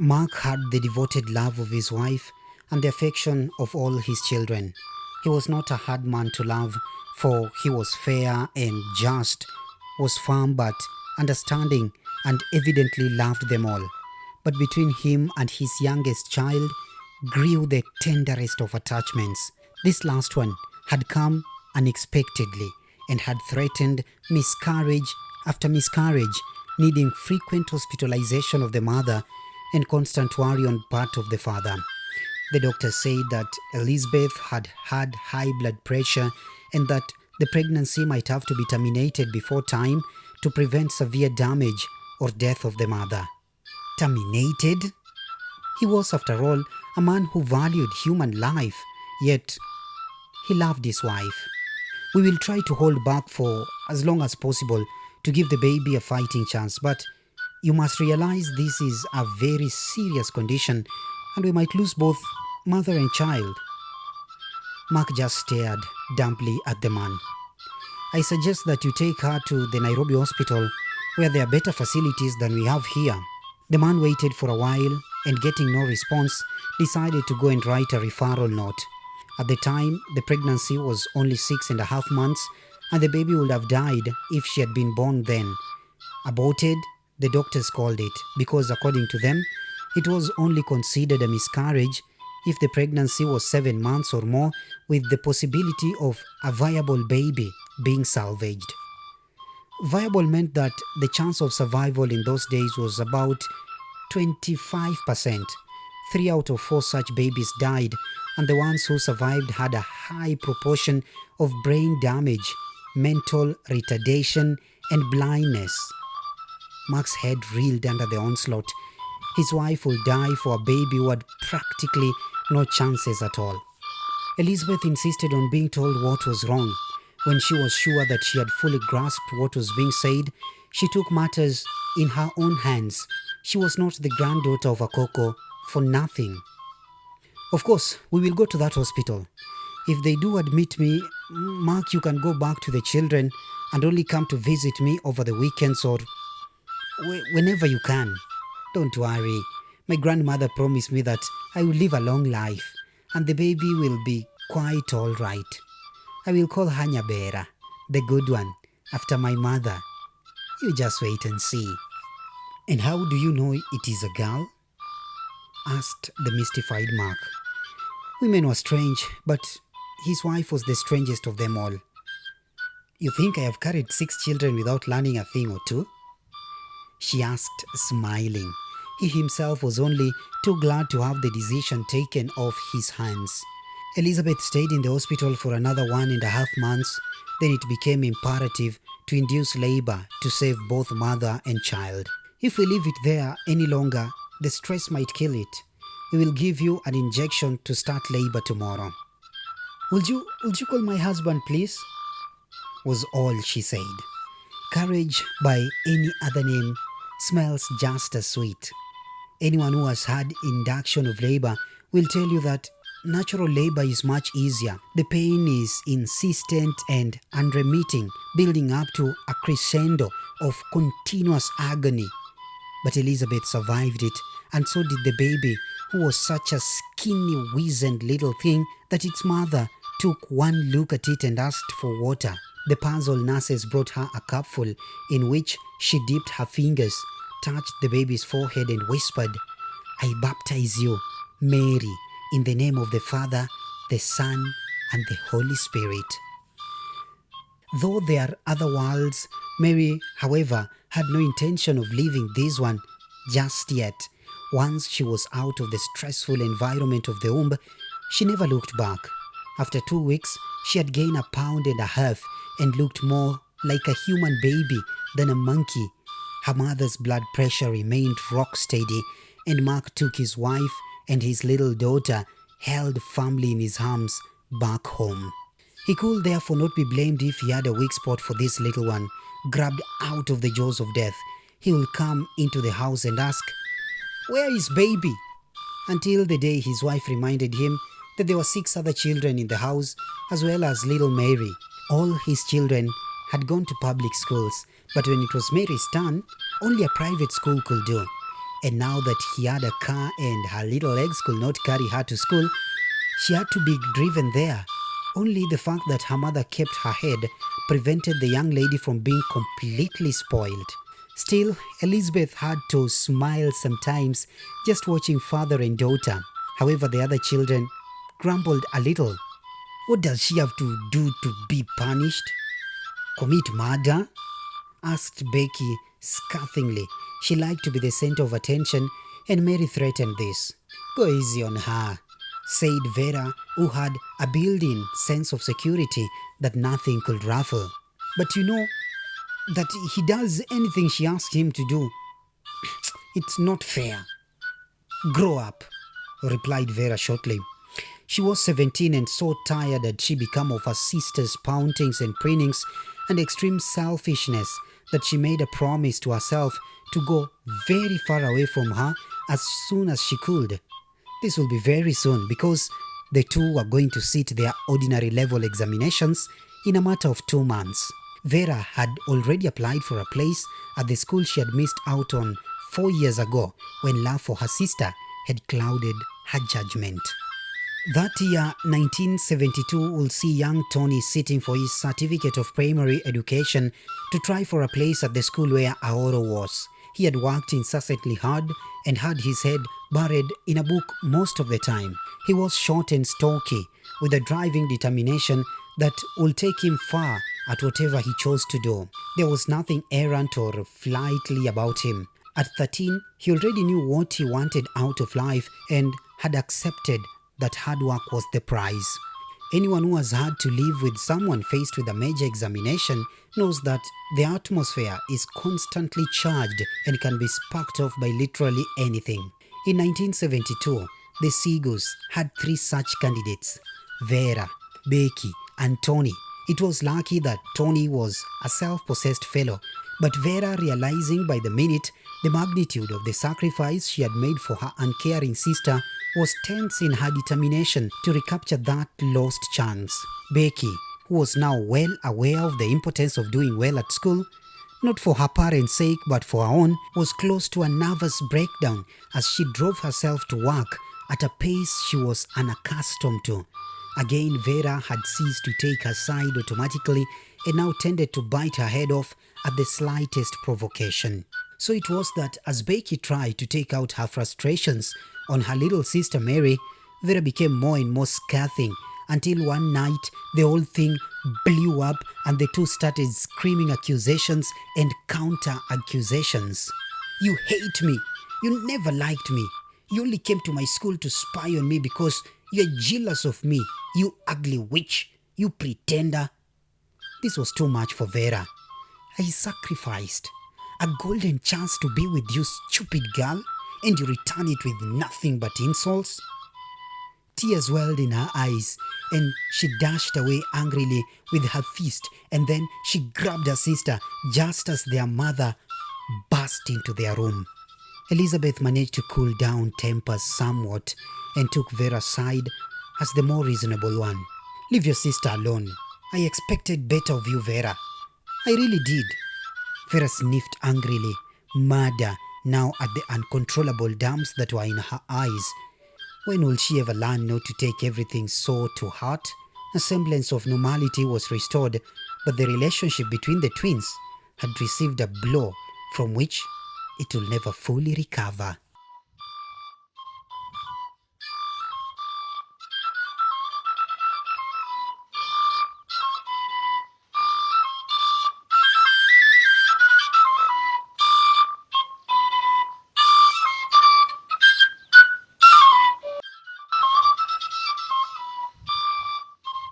Mark had the devoted love of his wife and the affection of all his children. He was not a hard man to love, for he was fair and just, was firm but understanding, and evidently loved them all. But between him and his youngest child grew the tenderest of attachments. This last one had come unexpectedly and had threatened miscarriage after miscarriage, needing frequent hospitalization of the mother and constant worry on part of the father. The doctor said that Elizabeth had had high blood pressure and that the pregnancy might have to be terminated before time to prevent severe damage or death of the mother. Terminated? He was, after all, a man who valued human life, yet he loved his wife. We will try to hold back for as long as possible to give the baby a fighting chance, but you must realize this is a very serious condition and we might lose both mother and child. Mark just stared dumbly at the man. I suggest that you take her to the Nairobi hospital where there are better facilities than we have here. The man waited for a while and, getting no response, decided to go and write a referral note. At the time, the pregnancy was only 6.5 months and the baby would have died if she had been born then. Aborted, the doctors called it, because according to them, it was only considered a miscarriage if the pregnancy was 7 months or more, with the possibility of a viable baby being salvaged. Viable meant that the chance of survival in those days was about 25%. 3 out of 4 such babies died, and the ones who survived had a high proportion of brain damage, mental retardation, and blindness. Mark's head reeled under the onslaught. His wife would die for a baby who had practically no chances at all. Elizabeth insisted on being told what was wrong. When she was sure that she had fully grasped what was being said, she took matters in her own hands. She was not the granddaughter of a Coco for nothing. Of course, we will go to that hospital. If they do admit me, Mark, you can go back to the children and only come to visit me over the weekends or whenever you can. Don't worry. My grandmother promised me that I will live a long life and the baby will be quite all right. I will call her Nyabera, the good one, after my mother. You just wait and see. And how do you know it is a girl? Asked the mystified Mark. Women were strange, but his wife was the strangest of them all. You think I have carried 6 children without learning a thing or two? She asked, smiling. He himself was only too glad to have the decision taken off his hands. Elizabeth stayed in the hospital for another 1.5 months. Then it became imperative to induce labor to save both mother and child. If we leave it there any longer, the stress might kill it. We will give you an injection to start labor tomorrow. Would you call my husband, please? Was all she said. Courage by any other name smells just as sweet. Anyone who has had induction of labor will tell you that natural labor is much easier. The pain is insistent and unremitting, building up to a crescendo of continuous agony. But Elizabeth survived it, and so did the baby, who was such a skinny, wizened little thing that its mother took one look at it and asked for water. The puzzle nurses brought her a cupful in which she dipped her fingers, touched the baby's forehead and whispered, "I baptize you, Mary, in the name of the Father, the Son, and the Holy Spirit." Though there are other worlds, Mary, however, had no intention of leaving this one just yet. Once she was out of the stressful environment of the womb, she never looked back. After 2 weeks, she had gained 1.5 pounds and looked more like a human baby than a monkey. Her mother's blood pressure remained rock steady, and Mark took his wife and his little daughter, held firmly in his arms, back home. He could therefore not be blamed if he had a weak spot for this little one. Grabbed out of the jaws of death, he will come into the house and ask, "Where is baby?" Until the day his wife reminded him that there were 6 other children in the house, as well as little Mary. All his children had gone to public schools, but when it was Mary's turn, only a private school could do. And now that he had a car and her little legs could not carry her to school, she had to be driven there. Only the fact that her mother kept her head prevented the young lady from being completely spoiled. Still, Elizabeth had to smile sometimes just watching father and daughter. However, the other children grumbled a little. What does she have to do to be punished? Commit murder? Asked Becky scathingly. She liked to be the center of attention, and Mary threatened this. Go easy on her, said Vera, who had a built-in sense of security that nothing could ruffle. But you know that he does anything she asks him to do. It's not fair. Grow up, replied Vera shortly. She was 17 and so tired had she become of her sister's pountings and preenings and extreme selfishness that she made a promise to herself to go very far away from her as soon as she could. This will be very soon because the two were going to sit their ordinary level examinations in a matter of 2 months. Vera had already applied for a place at the school she had missed out on 4 years ago when love for her sister had clouded her judgment. That year, 1972, will see young Tony sitting for his certificate of primary education to try for a place at the school where Aoro was. He had worked incessantly hard and had his head buried in a book most of the time. He was short and stocky, with a driving determination that would take him far at whatever he chose to do. There was nothing errant or flightly about him. At 13, he already knew what he wanted out of life and had accepted that hard work was the prize. Anyone who has had to live with someone faced with a major examination knows that the atmosphere is constantly charged and can be sparked off by literally anything. In 1972, the Seagulls had 3 such candidates: Vera, Becky, and Tony. It was lucky that Tony was a self-possessed fellow, but Vera, realizing by the minute the magnitude of the sacrifice she had made for her uncaring sister, was tense in her determination to recapture that lost chance. Becky, who was now well aware of the importance of doing well at school, not for her parents' sake but for her own, was close to a nervous breakdown as she drove herself to work at a pace she was unaccustomed to. Again, Vera had ceased to take her side automatically and now tended to bite her head off at the slightest provocation. So it was that as Becky tried to take out her frustrations on her little sister Mary, Vera became more and more scathing until one night the whole thing blew up and the two started screaming accusations and counter-accusations. You hate me. You never liked me. You only came to my school to spy on me because you're jealous of me. You ugly witch. You pretender. This was too much for Vera. I sacrificed a golden chance to be with you, stupid girl, and you return it with nothing but insults? Tears welled in her eyes, and she dashed away angrily with her fist, and then she grabbed her sister just as their mother burst into their room. Elizabeth managed to cool down tempers somewhat and took Vera's side as the more reasonable one. Leave your sister alone. I expected better of you, Vera. I really did. Vera sniffed angrily, murder now at the uncontrollable dumps that were in her eyes. When will she ever learn not to take everything so to heart? A semblance of normality was restored, but the relationship between the twins had received a blow from which it will never fully recover.